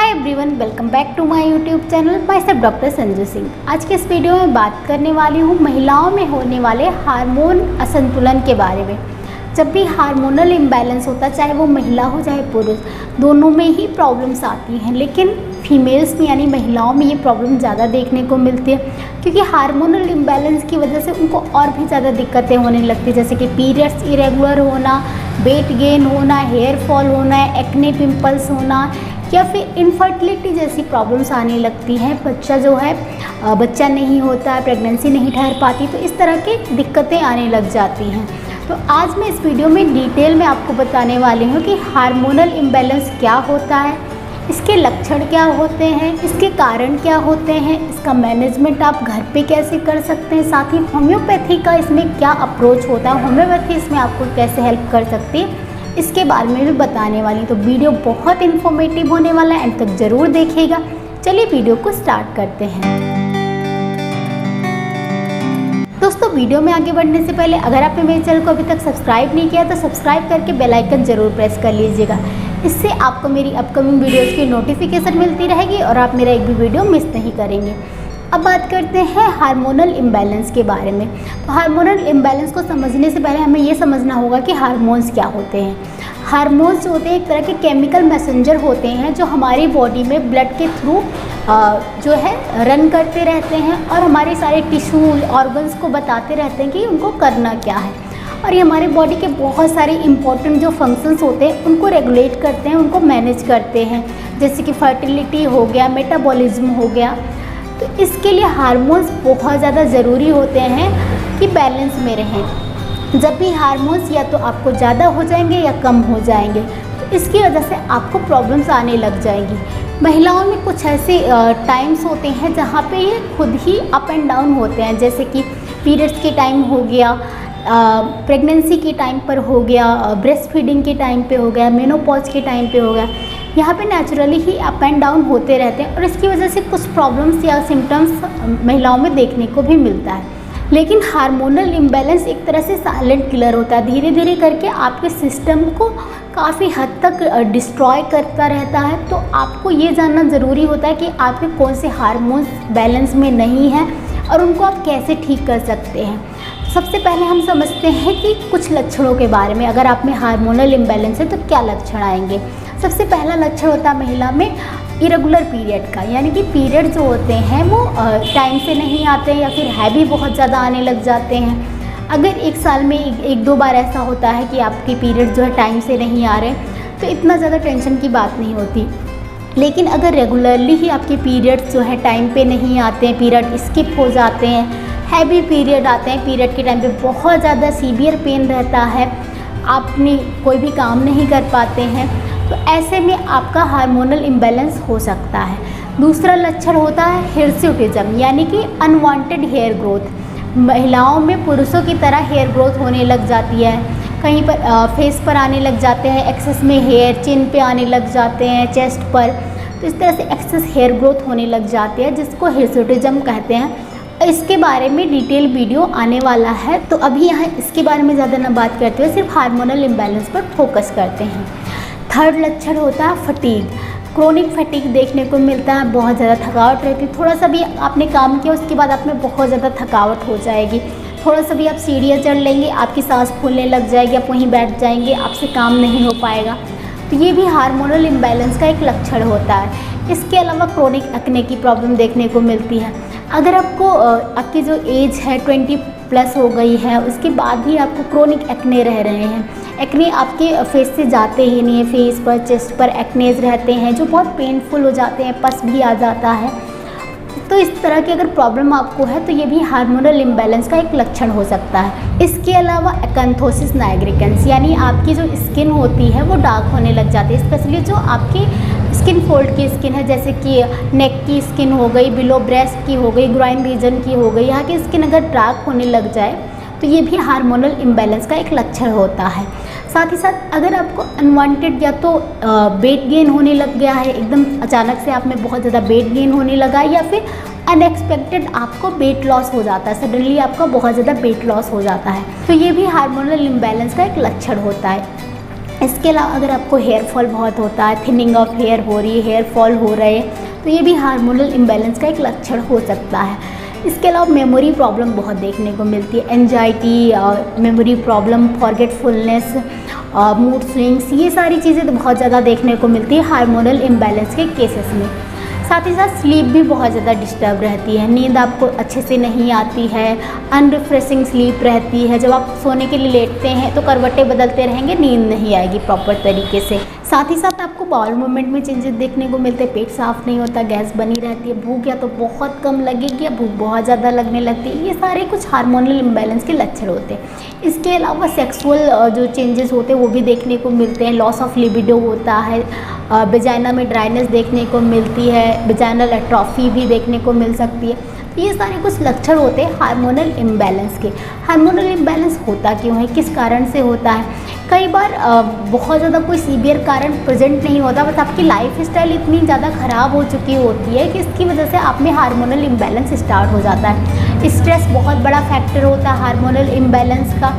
Hi everyone, welcome back to my YouTube channel myself doctor Sanju Singh. आज के इस video में बात करने वाली हूँ महिलाओं में होने वाले हार्मोन असंतुलन के बारे में। जब भी हार्मोनल इम्बैलेंस होता है, चाहे वो महिला हो चाहे पुरुष, दोनों में ही प्रॉब्लम्स आती हैं, लेकिन फीमेल्स में यानी महिलाओं में ये प्रॉब्लम ज़्यादा देखने को मिलती है, क्योंकि हार्मोनल इम्बैलेंस की वजह से उनको और भी ज़्यादा दिक्कतें होने लगती है, जैसे कि पीरियड्स इरेगुलर होना, वेट गेन होना, हेयर फॉल होना, एक्ने पिंपल्स होना, या फिर इनफर्टिलिटी जैसी प्रॉब्लम्स आने लगती हैं। बच्चा जो है बच्चा नहीं होता, प्रेगनेंसी नहीं ठहर पाती, तो इस तरह की दिक्कतें आने लग जाती हैं। तो आज मैं इस वीडियो में डिटेल में आपको बताने वाली हूँ कि हार्मोनल इम्बैलेंस क्या होता है, इसके लक्षण क्या होते हैं, इसके कारण क्या होते हैं, इसका मैनेजमेंट आप घर पे कैसे कर सकते हैं, साथ ही होम्योपैथी का इसमें क्या अप्रोच होता है, होम्योपैथी इसमें आपको कैसे हेल्प कर सकती है, इसके बारे में भी बताने वाली हूँ। तो वीडियो बहुत इन्फॉर्मेटिव होने वाला है, एंड तक ज़रूर देखिएगा। चलिए वीडियो को स्टार्ट करते हैं। दोस्तों, वीडियो में आगे बढ़ने से पहले अगर आपने मेरे चैनल को अभी तक सब्सक्राइब नहीं किया तो सब्सक्राइब करके बेल आइकन ज़रूर प्रेस कर लीजिएगा। इससे आपको मेरी अपकमिंग वीडियोज़ की नोटिफिकेशन मिलती रहेगी और आप मेरा एक भी वीडियो मिस नहीं करेंगे। अब बात करते हैं हार्मोनल इम्बैलेंस के बारे में। तो हार्मोनल इम्बैलेंस को समझने से पहले हमें ये समझना होगा कि हार्मोन्स क्या होते हैं। हार्मोन्स होते हैं एक तरह के केमिकल मैसेंजर होते हैं जो हमारी बॉडी में ब्लड के थ्रू जो है रन करते रहते हैं और हमारे सारे टिश्यू ऑर्गन्स को बताते रहते हैं कि उनको करना क्या है। और ये हमारे बॉडी के बहुत सारे इंपॉर्टेंट जो फंक्शंस होते हैं उनको रेगुलेट करते हैं, उनको मैनेज करते हैं, जैसे कि फर्टिलिटी हो गया, मेटाबॉलिज्म हो गया। तो इसके लिए हार्मोन्स बहुत ज़्यादा ज़रूरी होते हैं कि बैलेंस में रहें। जब भी हार्मोन्स या तो आपको ज़्यादा हो जाएंगे या कम हो जाएंगे, तो इसकी वजह से आपको प्रॉब्लम्स आने लग जाएंगी। महिलाओं में कुछ ऐसे टाइम्स होते हैं जहाँ पे ये खुद ही अप एंड डाउन होते हैं, जैसे कि पीरियड्स के टाइम हो गया, प्रेगनेंसी के टाइम पर हो गया, ब्रेस्ट फीडिंग के टाइम पे हो गया, मेनोपॉज के टाइम पे हो गया। यहाँ पे naturally he up and down होते रहते हैं और इसकी वजह से कुछ प्रॉब्लम्स या सिम्टम्स महिलाओं में देखने को भी मिलता है। लेकिन हार्मोनल इम्बैलेंस एक तरह से साइलेंट किलर होता है, धीरे धीरे करके आपके सिस्टम को काफ़ी हद तक डिस्ट्रॉय करता रहता है। तो आपको ये जानना ज़रूरी होता है कि आपके कौन से हार्मोन्स बैलेंस में नहीं हैं और उनको आप कैसे ठीक कर सकते हैं। सबसे पहले हम समझते हैं कि कुछ लक्षणों के बारे में। अगर आप में हार्मोनल इम्बैलेंस है तो क्या लक्षण आएंगे। सबसे पहला लक्षण होता है महिला में इरेगुलर पीरियड का, यानी कि पीरियड जो होते हैं वो टाइम से नहीं आते हैं या फिर हैवी बहुत ज़्यादा आने लग जाते हैं। अगर एक साल में एक दो बार ऐसा होता है कि आपके पीरियड जो है टाइम से नहीं आ रहे तो इतना ज़्यादा टेंशन की बात नहीं होती। लेकिन अगर रेगुलरली ही आपके पीरियड्स जो है टाइम पे नहीं आते हैं, पीरियड स्किप हो जाते हैं, हैवी पीरियड आते हैं, पीरियड के टाइम पे बहुत ज़्यादा सीवियर पेन रहता है, आपने कोई भी काम नहीं कर पाते हैं, तो ऐसे में आपका हार्मोनल इम्बैलेंस हो सकता है। दूसरा लक्षण होता है हिर्सुटिज्म, यानी कि अनवांटेड हेयर ग्रोथ। महिलाओं में पुरुषों की तरह हेयर ग्रोथ होने लग जाती है, कहीं पर फेस पर आने लग जाते हैं एक्सेस में हेयर, चिन पे आने लग जाते हैं, चेस्ट पर। तो इस तरह से एक्सेस हेयर ग्रोथ होने लग जाती है, जिसको हिर्सुटिज्म कहते हैं। इसके बारे में डिटेल वीडियो आने वाला है, तो अभी यहाँ इसके बारे में ज़्यादा ना बात करते हुए सिर्फ हार्मोनल इम्बैलेंस पर फोकस करते हैं। थर्ड लक्षण होता है फटीग। क्रोनिक फटीग देखने को मिलता है, बहुत ज़्यादा थकावट रहती है। थोड़ा सा भी आपने काम किया उसके बाद आप में बहुत ज़्यादा थकावट हो जाएगी। थोड़ा सा भी आप सीढ़ियाँ चढ़ लेंगे, आपकी सांस फूलने लग जाएगी, आप वहीं बैठ जाएंगे, आपसे काम नहीं हो पाएगा। तो ये भी हार्मोनल इम्बैलेंस का एक लक्षण होता है। इसके अलावा क्रोनिक एक्ने की प्रॉब्लम देखने को मिलती है। अगर आपको आपकी जो एज है 20+ हो गई है, उसके बाद भी आपको क्रोनिक एक्ने रह रहे हैं, एक्ने आपके फेस से जाते ही नहीं है, फेस पर चेस्ट पर एक्नेज रहते हैं जो बहुत पेनफुल हो जाते हैं, पस भी आ जाता है। तो इस तरह की अगर प्रॉब्लम आपको है तो ये भी हार्मोनल इम्बैलेंस का एक लक्षण हो सकता है। इसके अलावा एकैंथोसिस नाइग्रिकेंस, यानी आपकी जो स्किन होती है वो डार्क होने लग जाती है, स्पेशली जो आपकी स्किन फोल्ड की स्किन है, जैसे कि नेक की स्किन हो गई, बिलो ब्रेस्ट की हो गई, ग्राइन रीजन की हो गई, यहाँ की स्किन अगर डार्क होने लग जाए तो ये भी हार्मोनल इम्बैलेंस का एक लक्षण होता है। साथ ही साथ अगर आपको अनवांटेड या तो वेट गेन होने लग गया है, एकदम अचानक से आप में बहुत ज़्यादा वेट गेन होने लगा है, या फिर अनएक्सपेक्टेड आपको वेट लॉस हो जाता है, सडनली आपका बहुत ज़्यादा वेट लॉस हो जाता है, तो ये भी हार्मोनल इम्बैलेंस का एक लक्षण होता है। इसके अलावा अगर आपको हेयर फॉल बहुत होता है, थिनिंग ऑफ हेयर हो रही है, हेयर फॉल हो रहे हैं, तो ये भी हार्मोनल इम्बैलेंस का एक लक्षण हो सकता है। इसके अलावा मेमोरी प्रॉब्लम बहुत देखने को मिलती है, anxiety, memory problem, forgetfulness, mood swings, ये सारी चीज़ें तो बहुत ज़्यादा देखने को मिलती है हार्मोनल इम्बैलेंस के केसेस में। साथ ही साथ स्लीप भी बहुत ज़्यादा डिस्टर्ब रहती है, नींद आपको अच्छे से नहीं आती है, अनरिफ्रेशिंग स्लीप रहती है। जब आप सोने के लिए लेटते हैं तो करवटें बदलते रहेंगे, नींद नहीं आएगी प्रॉपर तरीके से। साथ ही साथ आपको बाउल मूवमेंट में चेंजेस देखने को मिलते हैं, पेट साफ नहीं होता, गैस बनी रहती है, भूख या तो बहुत कम लगेगी या भूख बहुत ज़्यादा लगने लगती है। ये सारे कुछ हार्मोनल इम्बैलेंस के लक्षण होते हैं। इसके अलावा सेक्सुअल जो चेंजेस होते हैं वो भी देखने को मिलते हैं, लॉस ऑफ लिबिडो होता है, वेजाइना में ड्राइनेस देखने को मिलती है, वेजाइनल एट्रोफी भी देखने को मिल सकती है। तो ये सारे कुछ लक्षण होते हैं हार्मोनल इम्बैलेंस के। हार्मोनल इम्बैलेंस होता क्यों है, किस कारण से होता है? कई बार बहुत ज़्यादा कोई सीवियर कारण प्रेजेंट नहीं होता, बस आपकी लाइफ स्टाइल इतनी ज़्यादा ख़राब हो चुकी होती है कि इसकी वजह से आप में हार्मोनल इम्बैलेंस स्टार्ट हो जाता है। स्ट्रेस बहुत बड़ा फैक्टर होता है हार्मोनल इम्बैलेंस का।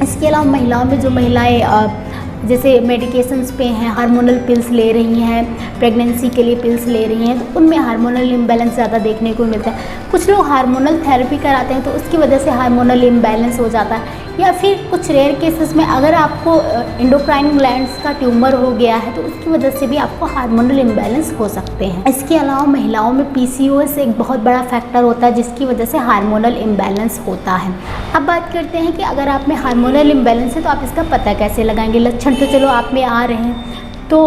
इसके अलावा महिलाओं में, जो महिलाएँ जैसे मेडिकेशंस पे हैं, हार्मोनल पिल्स ले रही हैं, प्रेगनेंसी के लिए पिल्स ले रही हैं, तो उनमें हार्मोनल इम्बैलेंस ज़्यादा देखने को मिलता है। कुछ लोग हार्मोनल थेरेपी कराते हैं तो उसकी वजह से हार्मोनल इम्बैलेंस हो जाता है। या फिर कुछ रेयर केसेस में अगर आपको एंडोक्राइन ग्लैंड्स का ट्यूमर हो गया है तो उसकी वजह से भी आपको हार्मोनल इम्बैलेंस हो सकते हैं। इसके अलावा महिलाओं में PCOS एक बहुत बड़ा फैक्टर होता है जिसकी वजह से हार्मोनल इम्बैलेंस होता है। अब बात करते हैं कि अगर आप में हार्मोनल इम्बैलेंस है तो आप इसका पता कैसे लगाएंगे। लक्षण तो चलो आप में आ रहे हैं, तो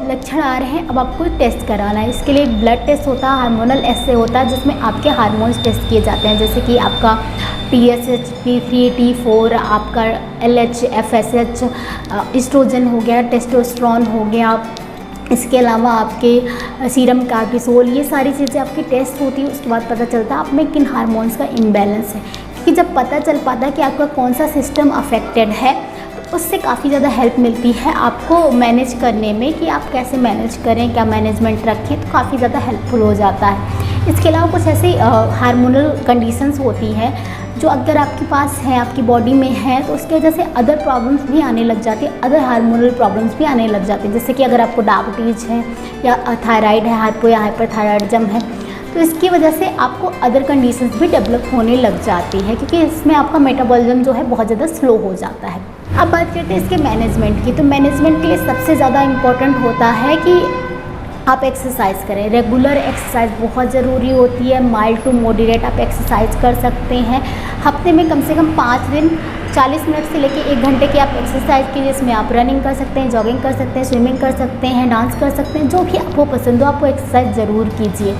लक्षण आ रहे हैं, अब आपको टेस्ट कराना है। इसके लिए ब्लड टेस्ट होता है, हार्मोनल एस्से होता है, जिसमें आपके हार्मोन्स टेस्ट किए जाते हैं, जैसे कि आपका TSH, T3, T4, आपका LH, FSH, एस्ट्रोजन हो गया, टेस्टोस्टेरोन हो गया। इसके अलावा आपके सीरम कार्टिसोल, ये सारी चीज़ें आपकी टेस्ट होती है। उसके बाद पता चलता है आप में किन हार्मोन्स का इम्बैलेंस है, क्योंकि जब पता चल पाता है कि आपका कौन सा सिस्टम अफेक्टेड है तो उससे काफ़ी ज़्यादा हेल्प मिलती है आपको मैनेज करने में, कि आप कैसे मैनेज करें, क्या मैनेजमेंट रखें, तो काफ़ी ज़्यादा हेल्पफुल हो जाता है। इसके अलावा कुछ ऐसी हार्मोनल कंडीशंस होती हैं जो अगर आपके पास है, आपकी बॉडी में है, तो उसकी वजह से अदर प्रॉब्लम्स भी आने लग जाती है, अदर हार्मोनल प्रॉब्लम्स भी आने लग जाती हैं। जैसे कि अगर आपको डायबिटीज़ है या थायराइड है, हाइपो या हाइपरथायराइडिज्म है, तो इसकी वजह से आपको अदर कंडीशंस भी डेवलप होने लग जाती है, क्योंकि इसमें आपका मेटाबॉलिज्म जो है बहुत ज़्यादा स्लो हो जाता है। अब बात करते हैं इसके मैनेजमेंट की। तो मैनेजमेंट के लिए सबसे ज़्यादा इम्पॉर्टेंट होता है कि आप एक्सरसाइज करें। रेगुलर एक्सरसाइज बहुत ज़रूरी होती है। माइल्ड टू मॉडरेट आप एक्सरसाइज कर सकते हैं। हफ्ते में कम से कम 5 दिन 40 मिनट से लेकर 1 घंटे की आप एक्सरसाइज कीजिए। इसमें आप रनिंग कर सकते हैं, जॉगिंग कर सकते हैं, स्विमिंग कर सकते हैं, डांस कर सकते हैं, जो भी आपको पसंद हो, आपको एक्सरसाइज ज़रूर कीजिए।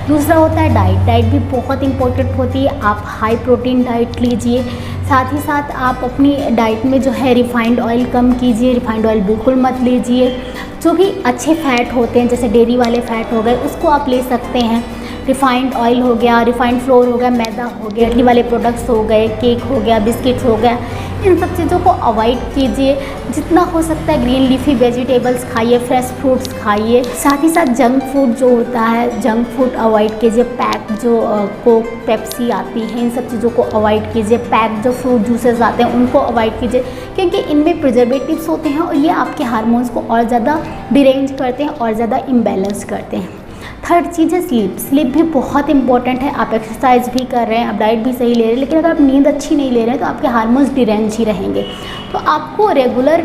दूसरा होता है डाइट। डाइट भी बहुत इंपॉर्टेंट होती है। आप हाई प्रोटीन डाइट लीजिए। साथ ही साथ आप अपनी डाइट में जो है रिफाइंड ऑयल कम कीजिए, रिफाइंड ऑयल बिल्कुल मत लीजिए। जो भी अच्छे फ़ैट होते हैं, जैसे डेयरी वाले फ़ैट हो गए, उसको आप ले सकते हैं। रिफाइंड ऑयल हो गया, रिफाइंड फ्लोर हो गया, मैदा हो गया, इडली वाले प्रोडक्ट्स हो गए, केक हो गया, बिस्किट्स हो गया, इन सब चीज़ों को अवॉइड कीजिए। जितना हो सकता है ग्रीन लीफी वेजिटेबल्स खाइए, फ्रेश फ्रूट्स खाइए। साथ ही साथ जंक फूड जो होता है, जंक फूड अवॉइड कीजिए। पैक जो कोक, पेप्सी आती है, इन सब चीज़ों को अवॉइड कीजिए। पैक जो फ्रूट जूसेस आते हैं उनको अवॉइड कीजिए, क्योंकि इनमें प्रिजर्वेटिव्स होते हैं और ये आपके हार्मोन्स को और ज़्यादा डिरेंज करते हैं और ज़्यादा इम्बैलेंस करते हैं। थर्ड चीज़ है स्लीप। स्लीप भी बहुत इंपॉर्टेंट है। आप एक्सरसाइज भी कर रहे हैं, आप डाइट भी सही ले रहे हैं, लेकिन अगर आप नींद अच्छी नहीं ले रहे हैं तो आपके हार्मोन्स डिरेंज ही रहेंगे। तो आपको रेगुलर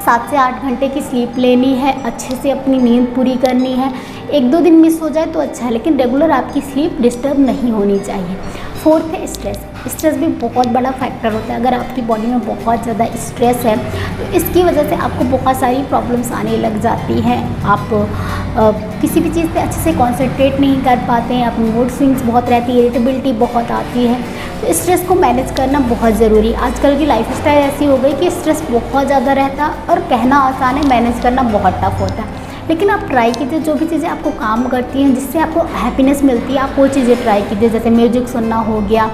7 से 8 घंटे की स्लीप लेनी है, अच्छे से अपनी नींद पूरी करनी है। 1-2 दिन मिस हो जाए तो अच्छा है, लेकिन रेगुलर आपकी स्लीप डिस्टर्ब नहीं होनी चाहिए। फोर्थ है स्ट्रेस। स्ट्रेस भी बहुत बड़ा फैक्टर होता है। अगर आपकी बॉडी में बहुत ज़्यादा स्ट्रेस है तो इसकी वजह से आपको बहुत सारी प्रॉब्लम्स आने लग जाती हैं। आप किसी भी चीज़ पे अच्छे से कॉन्सेंट्रेट नहीं कर पाते हैं, अपनी मूड स्विंग्स बहुत रहती है, इरिटेबिलिटी बहुत आती है। तो स्ट्रेस को मैनेज करना बहुत ज़रूरी। आजकल की लाइफस्टाइल ऐसी हो गई कि स्ट्रेस बहुत ज़्यादा रहता है और कहना आसान है, मैनेज करना बहुत टफ होता है। लेकिन आप ट्राई कीजिए, जो भी चीज़ें आपको काम करती हैं, जिससे आपको हैप्पीनेस मिलती है, आप वो चीज़ें ट्राई कीजिए। जैसे म्यूजिक सुनना हो गया,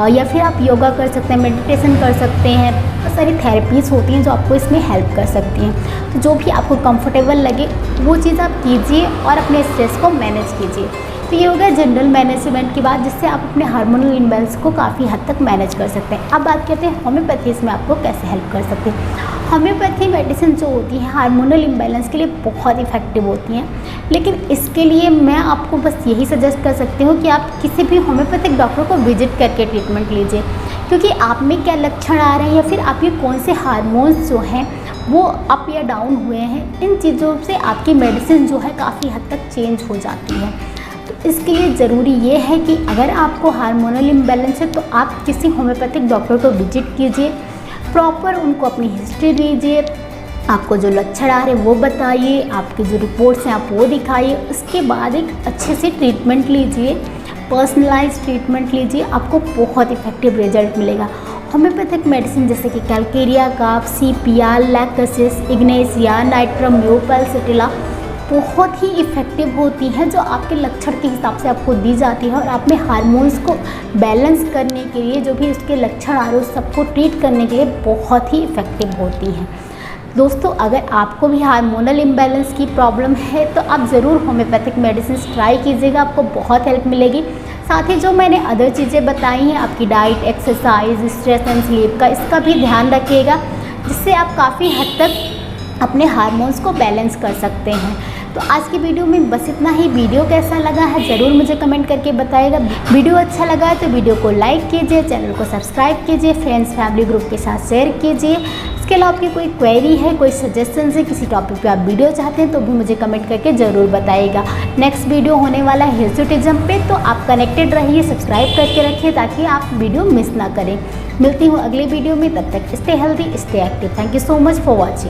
या फिर आप योगा कर सकते हैं, मेडिटेशन कर सकते हैं। बहुत सारी थेरेपीज़ होती हैं जो आपको इसमें हेल्प कर सकती हैं। तो जो भी आपको कंफर्टेबल लगे वो चीज़ आप कीजिए और अपने स्ट्रेस को मैनेज कीजिए, दोस्तों ये हो गया जनरल मैनेजमेंट की बात, जिससे आप अपने हार्मोनल इम्बैलेंस को काफ़ी हद तक मैनेज कर सकते हैं। अब बात करते हैं होम्योपैथी इसमें आपको कैसे हेल्प कर सकते हैं। होम्योपैथी मेडिसिन जो होती है हार्मोनल इम्बैलेंस के लिए बहुत इफेक्टिव होती हैं, लेकिन इसके लिए मैं आपको बस यही सजेस्ट कर सकती हूँ कि आप किसी भी होम्योपैथिक डॉक्टर को विजिट करके ट्रीटमेंट लीजिए, क्योंकि आप में क्या लक्षण आ रहे हैं या फिर आपके कौन से हार्मोन्स जो हैं वो अप या डाउन हुए हैं, इन चीज़ों से आपकी मेडिसिन जो है काफ़ी हद तक चेंज हो जाती है। तो इसके लिए ज़रूरी ये है कि अगर आपको हार्मोनल इम्बैलेंस है तो आप किसी होम्योपैथिक डॉक्टर को विजिट कीजिए, प्रॉपर उनको अपनी हिस्ट्री दीजिए, आपको जो लक्षण आ रहे हैं वो बताइए, आपकी जो रिपोर्ट्स हैं आप वो दिखाइए, उसके बाद एक अच्छे से ट्रीटमेंट लीजिए, पर्सनलाइज ट्रीटमेंट लीजिए, आपको बहुत इफेक्टिव रिजल्ट मिलेगा। होम्योपैथिक मेडिसिन जैसे कि कैलकेरिया काफ, CPR, लैक्टोसिस, इग्नेसिया, नाइट्रम, म्योपैलसिटिला बहुत ही इफ़ेक्टिव होती हैं, जो आपके लक्षण के हिसाब से आपको दी जाती है और आप में हार्मोन्स को बैलेंस करने के लिए जो भी उसके लक्षण आ रहे हैं सबको ट्रीट करने के लिए बहुत ही इफ़ेक्टिव होती हैं। दोस्तों अगर आपको भी हार्मोनल इम्बैलेंस की प्रॉब्लम है तो आप ज़रूर होम्योपैथिक मेडिसिन ट्राई कीजिएगा, आपको बहुत हेल्प मिलेगी। साथ ही जो मैंने अदर चीज़ें बताई हैं, आपकी diet, exercise, stress and sleep का, इसका भी ध्यान रखिएगा, जिससे आप काफ़ी हद तक अपने हार्मोन्स को बैलेंस कर सकते हैं। तो आज की वीडियो में बस इतना ही। वीडियो कैसा लगा है ज़रूर मुझे कमेंट करके बताइएगा। वीडियो अच्छा लगा है तो वीडियो को लाइक कीजिए, चैनल को सब्सक्राइब कीजिए, फ्रेंड्स फैमिली ग्रुप के साथ शेयर कीजिए। इसके अलावा आपकी कोई क्वेरी है, कोई सजेशन है, किसी टॉपिक पे आप वीडियो चाहते हैं तो भी मुझे कमेंट करके ज़रूर बताइएगा। नेक्स्ट वीडियो होने वाला है हिर्सुटिज्म पे, तो आप कनेक्टेड रहिए, सब्सक्राइब करके रखिए ताकि आप वीडियो मिस ना करें। मिलती हूँ अगले वीडियो में, तब तक stay healthy, stay active. Thank you so much for watching.